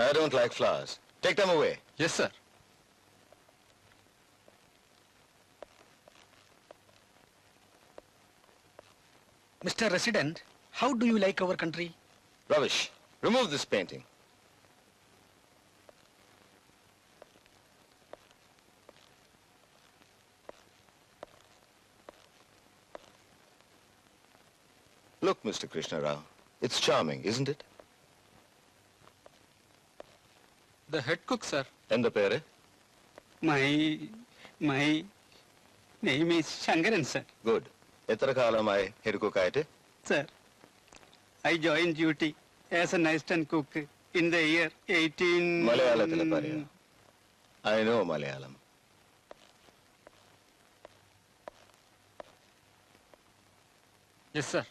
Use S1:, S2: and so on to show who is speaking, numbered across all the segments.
S1: I don't like flowers. Take them away.
S2: Yes, sir.
S3: Mr. Resident, how do you like our country?
S1: Rubbish. Remove this painting. Look, Mr. Krishna Rao. It's charming, isn't it?
S2: The head cook, sir.
S1: And the pere?
S3: My name is Shankaran, sir.
S1: Good. Etara kalamai head cook aayite?
S3: Sir, I joined duty as an assistant cook in the year 18...
S1: Malayalatile paraya. I know Malayalam.
S2: Yes, sir.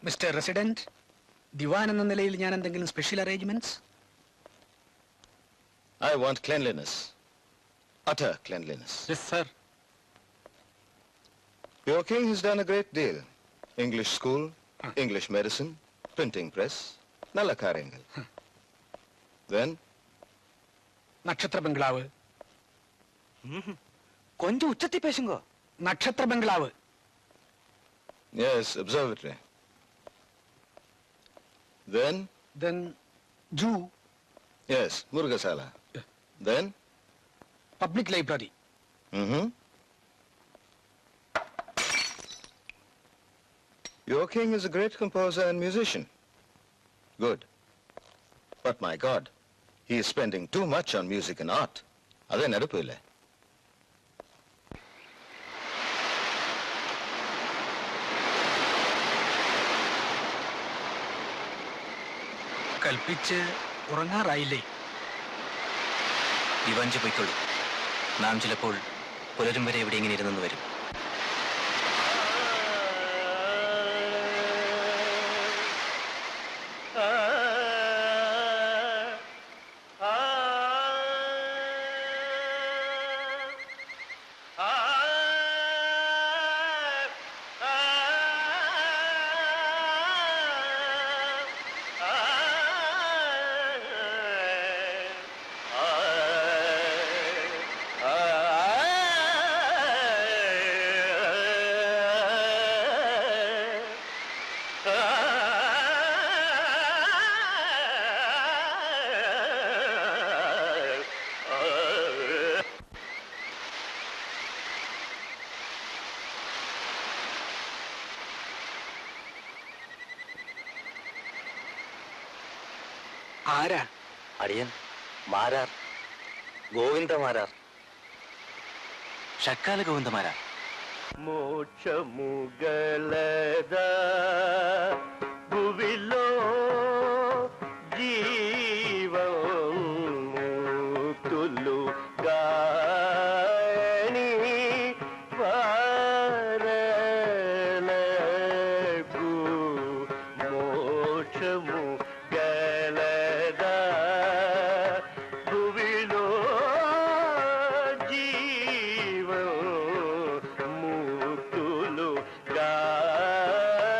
S3: Mr. Resident, ദിവാൻ എന്ന നിലയിൽ ഞാൻ എന്തെങ്കിലും special arrangements?
S1: I want cleanliness. Utter cleanliness.
S2: Yes, sir.
S1: Your king has done a great deal. English school, English medicine, printing press, nalla karyangal. Then?
S3: നക്ഷത്ര ബംഗ്ലാവ്.
S4: கொஞ்சம் உச்சத்தி பேசுங்க.
S3: നക്ഷത്ര ബംഗ്ലാവ്.
S1: Yes, observatory. Then?
S3: Then zoo.
S1: Yes, Murugasala. Then?
S3: Public library.
S1: Mm-hmm. Your king is a great composer and musician. Good. But my God, he is spending too much on music and art. Ade nadapille.
S3: കൽപ്പിച്ച് ഉറങ്ങാറായില്ലേ?
S4: ദിവാഞ്ചി പോയിക്കോളൂ. നാം ചിലപ്പോൾ പുലരും വരെ ഇവിടെ ഇങ്ങനെ ഇരുന്നെന്ന് വരും.
S3: ആരാ?
S4: അടിയൻ മാരാർ, ഗോവിന്ദമാരാർ, ഷക്കാല ഗോവിന്ദമാരാർ.
S5: మోక్షముగలద భువిలో జీవముక్తులు గాని వారలకు మోక్షము గలద భువిలో జీవముక్తులు గాని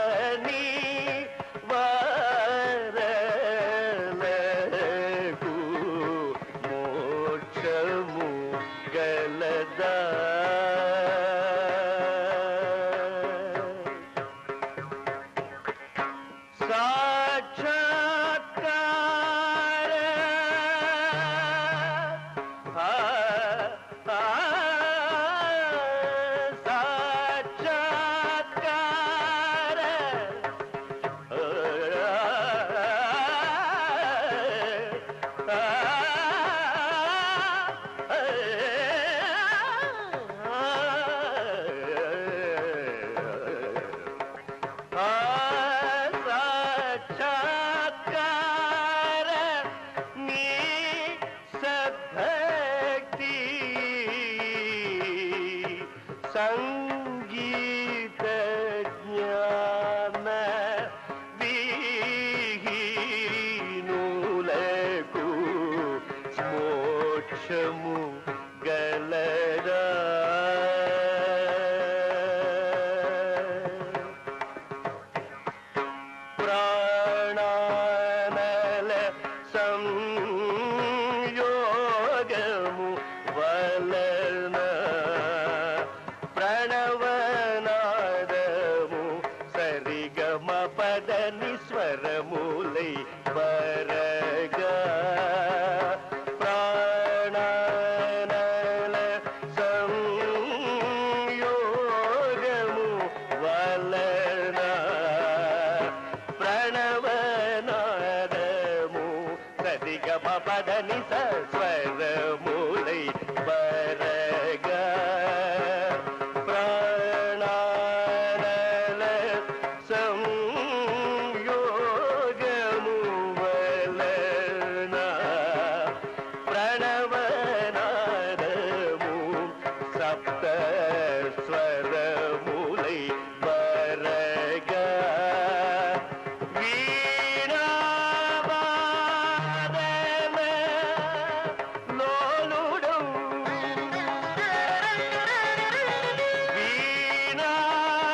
S5: దని స్వరములై వరగ ప్రాణానల సంయోగము వలన ప్రణవనాదము సప్త స్వరములై వరగ వీణావాదన లోలుడం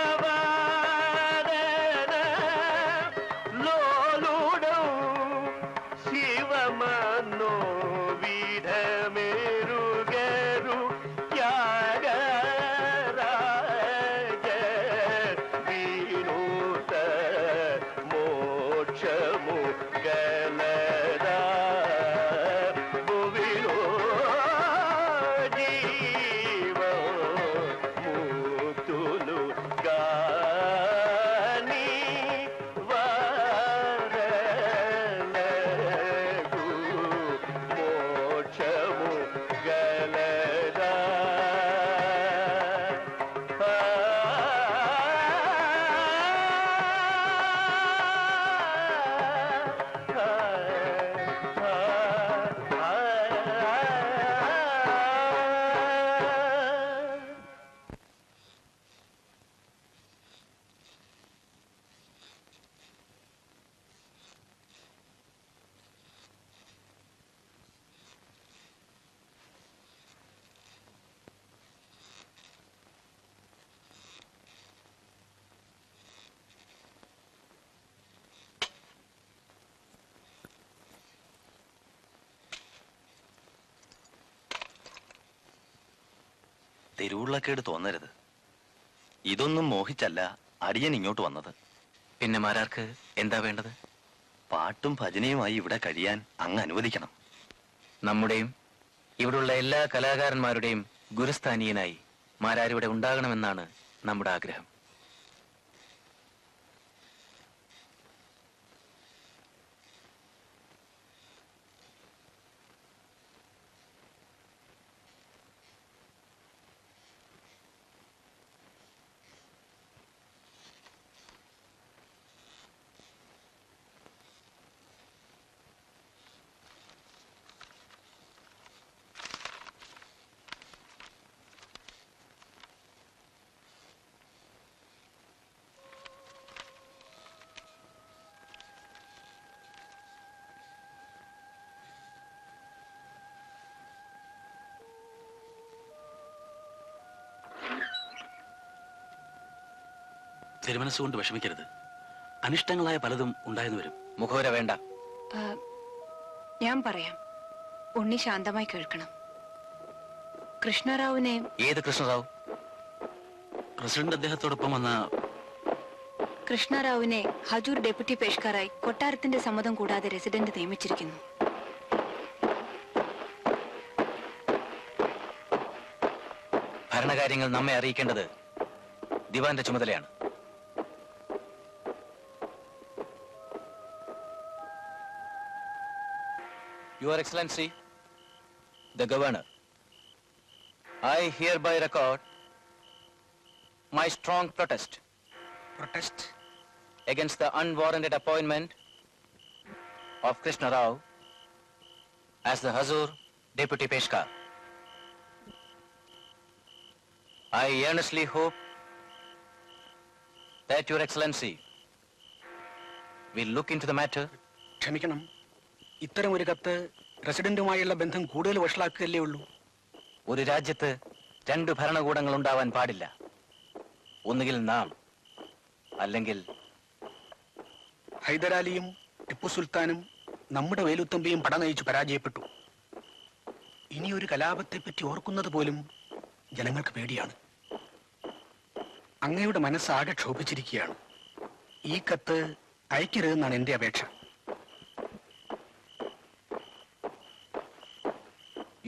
S5: వీణావాదన లోలుడం శివమనో విధమెరుగరు త్యాగరాజ వినూత మోక్షము గలదా భువిలో జీవ ముక్తులు గాని వారలగు మోక్షము గలదా
S6: തിരുവുള്ളക്കേട് തോന്നരുത്. ഇതൊന്നും മോഹിച്ചല്ല അടിയൻ ഇങ്ങോട്ട് വന്നത്.
S4: പിന്നെ മാരാർക്ക് എന്താ വേണ്ടത്?
S6: പാട്ടും ഭജനയുമായി ഇവിടെ കഴിയാൻ അങ്ങ് അനുവദിക്കണം.
S4: നമ്മുടെയും ഇവിടുള്ള എല്ലാ കലാകാരന്മാരുടെയും ഗുരുസ്ഥാനീയനായി മാരാരിവിടെ ഉണ്ടാകണമെന്നാണ് നമ്മുടെ ആഗ്രഹം.
S7: തിരുമനസ്സുകൊണ്ട് വിഷമിക്കരുത്. അനിഷ്ടങ്ങളായ പലതും ഉണ്ടായെന്ന് വരും.
S4: മുഖവര വേണ്ട.
S8: ഞാൻ പറയാം. ഉണ്ണി ശാന്തമായി കേൾക്കണം. കൃഷ്ണറാവുവിനെ...
S4: ഏത് കൃഷ്ണറാവു?
S7: പ്രസിഡന്റ് അദ്ദേഹത്തോടൊപ്പം വന്ന
S8: കൃഷ്ണറാവുവിനെ ഹജൂർ ഡെപ്യൂട്ടി പേഷ്കാരായി കൊട്ടാരത്തിന്റെ സമ്മതം കൂടാതെ റെസിഡന്റ് നിയമിച്ചിരിക്കുന്നു.
S4: ഭരണകാര്യങ്ങൾ നമ്മെ അറിയിക്കേണ്ടത് ദിവാന്റെ ചുമതലയാണ്. Your Excellency, the Governor, I hereby record my strong protest against the unwarranted appointment of Krishna Rao as the Hazur Deputy Peshkar. I earnestly hope that Your Excellency will look into the matter.
S9: ക്ഷമിക്കണം, ഇത്തരം ഒരു കത്ത് റെസിഡന്റുമായുള്ള ബന്ധം കൂടുതൽ വഷളാക്കുകയല്ലേ ഉള്ളൂ.
S4: ഒരു രാജ്യത്ത് രണ്ട് ഭരണകൂടങ്ങൾ ഉണ്ടാവാൻ പാടില്ല. ഒന്നുകിൽ നാം, അല്ലെങ്കിൽ
S9: ഹൈദരാലിയും ടിപ്പു സുൽത്താനും നമ്മുടെ വേലുത്തമ്പിയും പട നയിച്ചു പരാജയപ്പെട്ടു. ഇനി ഒരു കലാപത്തെപ്പറ്റി ഓർക്കുന്നത് പോലും ജനങ്ങൾക്ക് പേടിയാണ്. അങ്ങയുടെ മനസ്സാകെ ക്ഷോഭിച്ചിരിക്കുകയാണ്. ഈ കത്ത് അയക്കരുതെന്നാണ് എന്റെ അപേക്ഷ.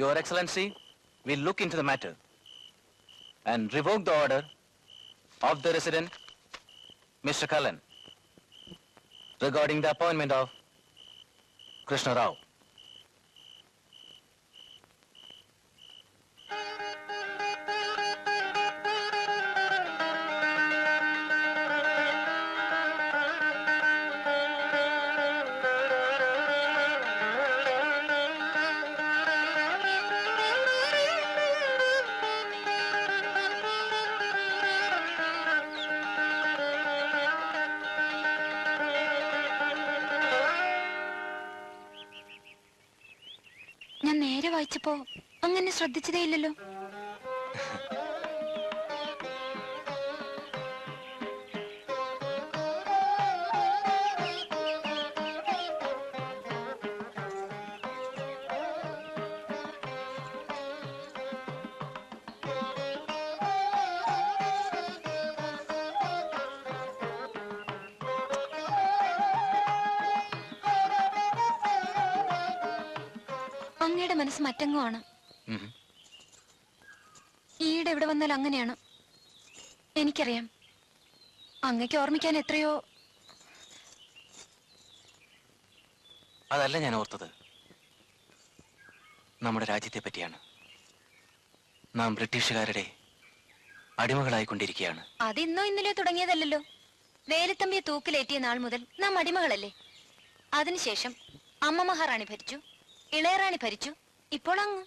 S4: Your Excellency will look into the matter and revoke the order of the resident, Mr. Kallan, regarding the appointment of Krishna Rao.
S8: വായിച്ചപ്പോ അങ്ങനെ ശ്രദ്ധിച്ചതേ ഇല്ലല്ലോ. അങ്ങയുടെ മനസ്സ് മറ്റെങ്ങുമാണ്. ഈയിടെ ഇവിടെ വന്നാൽ അങ്ങനെയാണ്. എനിക്കറിയാം. അങ്ങയ്ക്ക് ഓർമ്മിക്കാൻ എത്രയോ.
S4: അതല്ല ഞാൻ ഓർത്തത്. നമ്മുടെ രാജ്യത്തെ പറ്റിയാണ്. നാം ബ്രിട്ടീഷുകാരുടെ അടിമകളായിക്കൊണ്ടിരിക്കുകയാണ്.
S8: അതിന്നോ ഇന്നലെയോ തുടങ്ങിയതല്ലോ. വേലുത്തമ്പിയെ തൂക്കിലേറ്റിയ നാൾ മുതൽ നാം അടിമകളല്ലേ. അതിനുശേഷം അമ്മ മഹാറാണി ഭരിച്ചു, ഇളയറാണി ഭരിച്ചു, ഇപ്പോൾ അങ്ങ്.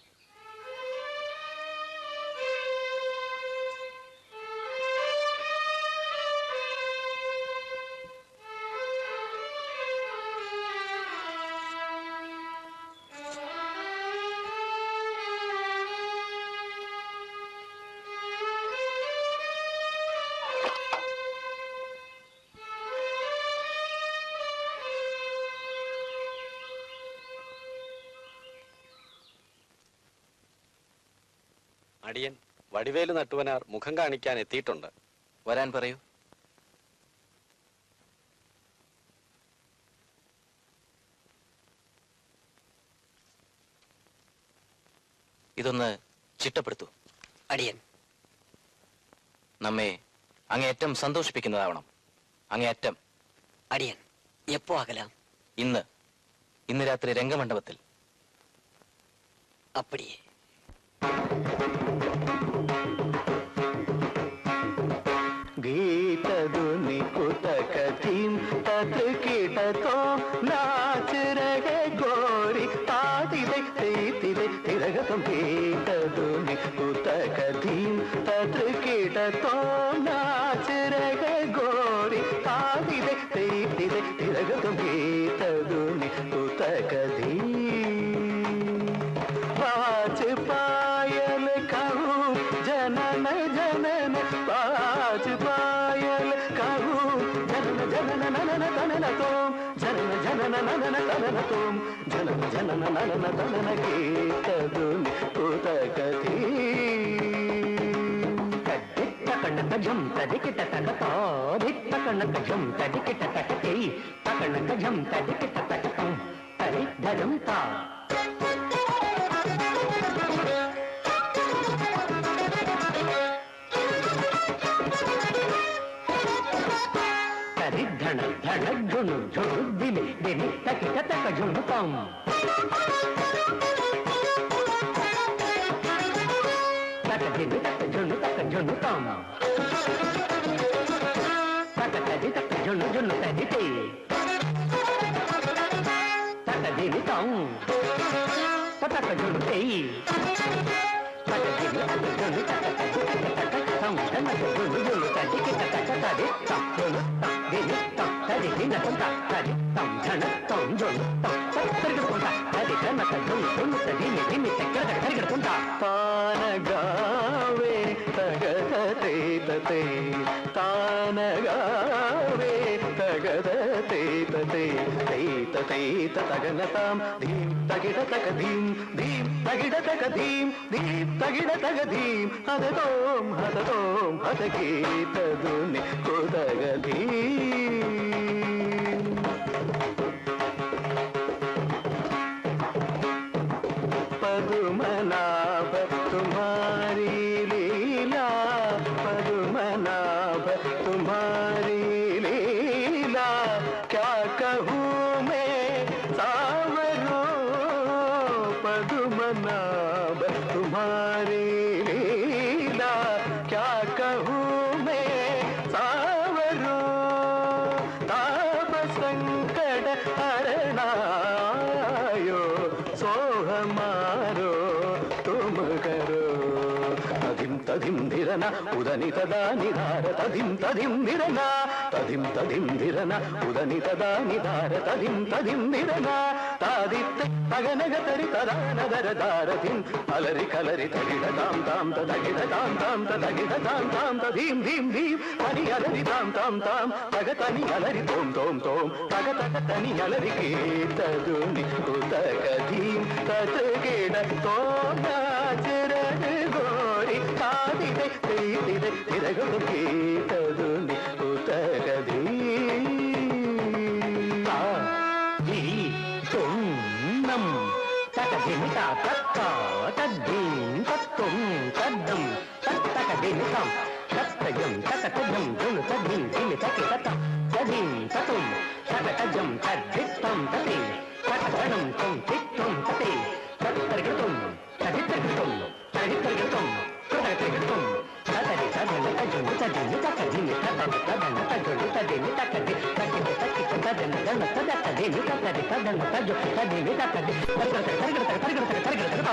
S10: അടിയൻ വടിവേലു നട്ടുവനാർ മുഖം കാണിക്കാൻ എത്തിയിട്ടുണ്ട്.
S4: വരാൻ പറയൂ. ഇതൊന്ന് ചിട്ടപ്പെടുത്തു.
S11: അടിയൻ.
S4: നമ്മെ അങ്ങേയറ്റം സന്തോഷിപ്പിക്കുന്നതാവണം. അങ്ങേയറ്റം.
S11: അടിയൻ. എപ്പോ ആകലാം?
S4: ഇന്ന് രാത്രി രംഗമണ്ഡപത്തിൽ.
S11: അപ്പടിയേ.
S5: गीतधुनि कुतकथीं तत् कीटतो नाच रहे गोरी तादिदे तेतिदे तिरगतं गीतधुनि कुतकथीं तत् कीटतो नाच रहे गोरी तादिदे तेतिदे तिरगतं गीतधुनि कुतकथीं बाज पायल कहूँ जनन जनन बाज पायल कहूँ जनन जनन ननन तनन तोम जनन जनन ननन तनन तोम जनन जनन ननन तनन गीतधुनि कुतकथीं तदित्त कणक झम तदिकिट तकतो दित्त कणक झम तदिकिट तकते तकणक झम तदिकिट तकतम तरि धरम ता धन धन झुनु झुनु दिने दिने तकिट तक झुनु कम तक दिने तक झुनु कम तक तदि तक झुनु झुनु तदि ते तक दिने तम तक झुनु ते तक दिने तक झुनु तक तक तम तक झुनु झुनु तदि के तक तदि तक झुनु दिने तम तदि दिने तम तदि तम झन तम झुनु तम तक परिगुंता तदि झन तक झुनु झुनु तदि दिने तक परिगुंता तान गावे तगदते तते तान गावे तगदते तते तते तगनताम धीम तगिड तक धीम धीम तगिड तक धीम धीम तगिड तक धीम हदतोम हदतोम हदगीतधुनि कुतकथीं पद्मनाभ तुम्हारी लीला पद्मनाभ तुम्हारी लीला क्या कहूँ मैं सावरो पद्मनाभ तुम्हारी लीला क्या कहूँ मैं सावरो ताप संकट हरणायो सोह मारो तुम करो अधिम तद తదిం ధిరన ఉదని తదా నిధార తదిం తదిం ధిరన తదిం తదిం ధిరన ఉదని తదా నిధార తదిం తదిం ధిరన తాదిత్త తగనగ తరి తదానదర దారతిం అలరి కలరి తగిడ తాం తాం తగిడ తాం తాం తగిడ తాం తాం తదీం ధీం ధీం అని అలరి తాం తాం తాం తగతని అలరి తోం తోం తోం తగ తగ తని అలరి కేతదుని ఉతక ధీం తతగేడ తోడాచరణ గోరి తాదిదే తీదిదే తిరగడు కేతదుని ఉతక ధీం తాది తున్నం తకదింత తక్క తద్దీం తత్తుం తద్దం తత్తకదింతం తత్తజం తకతజం జును తద్దీం తిమి తకి తత తదీం తతుం తకతజం తద్దిత్తం తతి తకతనం తం తిత్తం తతి తత్తర్గతం తదిత్తర్గతం తదిత్తర్గతం తదగతర్గతం తదది తదన తజును తదిని తకదిని తదన తదన తజును తదిని తకది తకిని తకి తదన దన తదకదిని తకది తదన తజు తదిని తకది తరగడ తకదిని తకజును తరగడ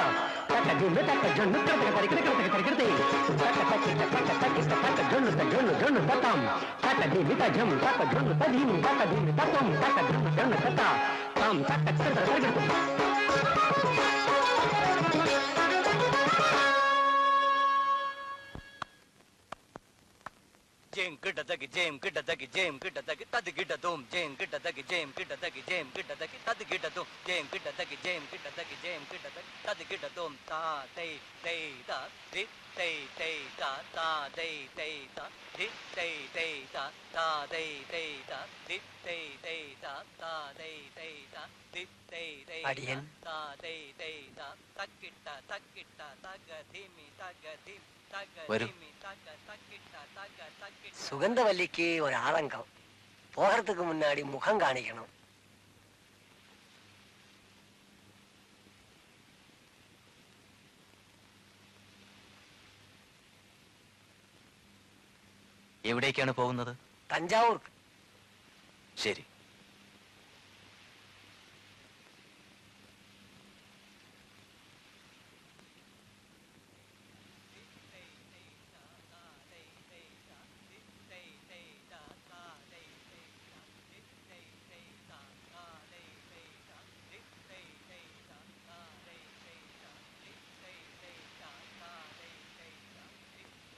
S5: జొన్ను జొన్ను జొన్ను తతం తకదిని తజం తకజును తదిని తకదిని తతం తకజును జొన్ను తత తం తక తరగడ
S4: Jam giddadagi jam giddadagi jam giddadagi tad giddadum jam giddadagi jam giddadagi jam giddadagi tad giddadum jam giddadagi jam giddadagi jam giddadagi tad giddadum ta tei tei da di tei tei da ta tei tei da di tei tei da ta tei tei da di tei tei da ta tei tei da di tei tei
S11: അടിയൻ
S4: ta tei tei da takitta tagadimi tagadim
S11: വരൂ. സുഗന്ധവല്ലിക്ക് ഒരാളങ്കം പോകறதுக்கு മുന്നാടി മുഖം കാണിക്കണം.
S6: എവിടേക്കാണ് പോകുന്നത്?
S11: തഞ്ചാവൂർ.
S6: ശരി.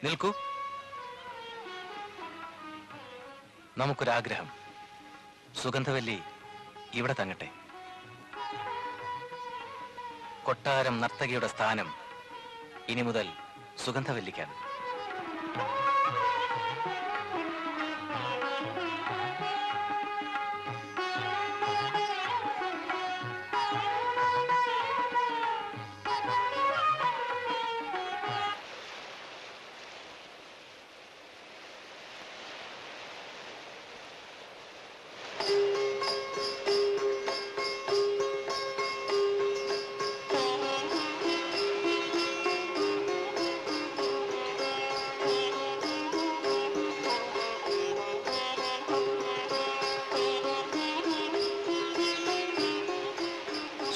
S6: നിൽക്കൂ. നമുക്കൊരാഗ്രഹം. സുഗന്ധവല്ലി ഇവിടെ തങ്ങട്ടെ. കൊട്ടാരം നർത്തകിയുടെ സ്ഥാനം ഇനി മുതൽ സുഗന്ധവല്ലിക്കാണ്.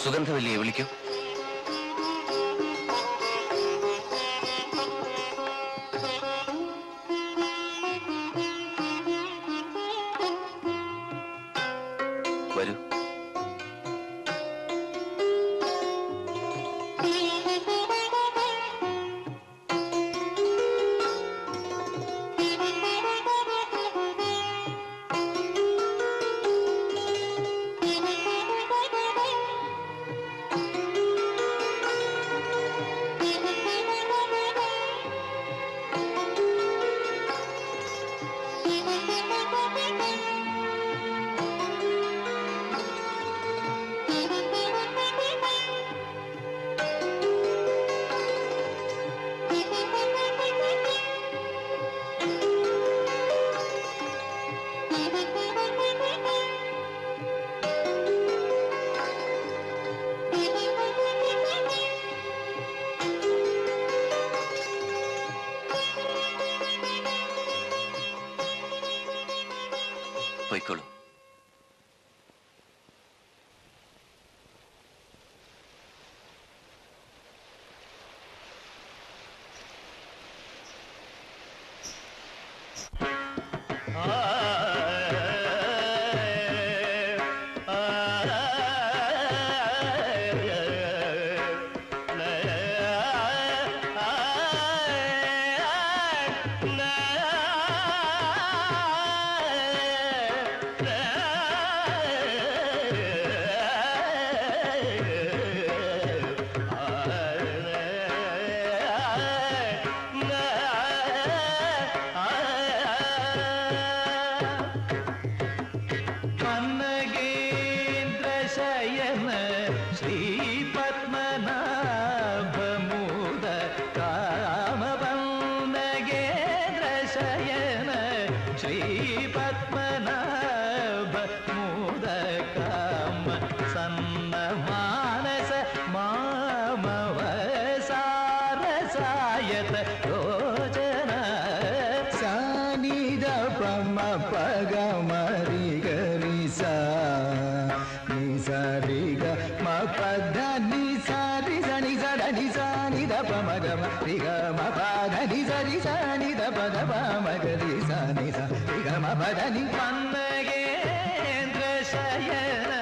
S6: സുഗന്ധവല്ലിയെ വിളിക്കൂ. വരൂ.
S5: ശയന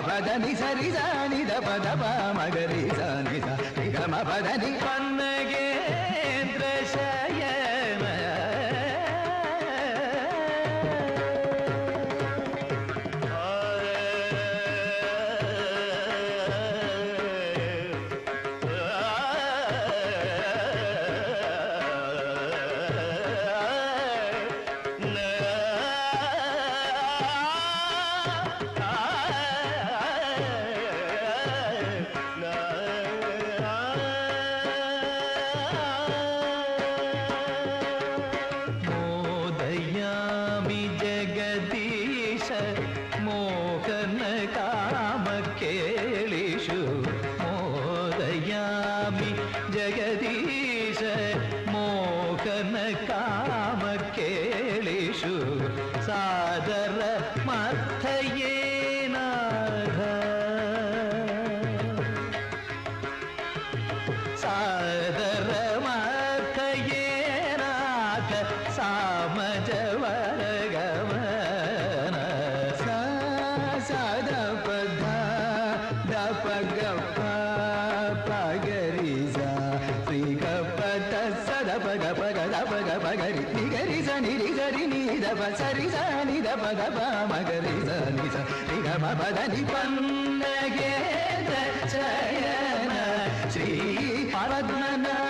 S5: పదని సరి సాని దప దప మగరి సాని సాని గమ పదని పన్నగేంద్ర శయన సరి సాని దప దప మగరి సాని సాని గమ పదని పన్నగేంద్ర శయన శ్రీ పద్మనాభ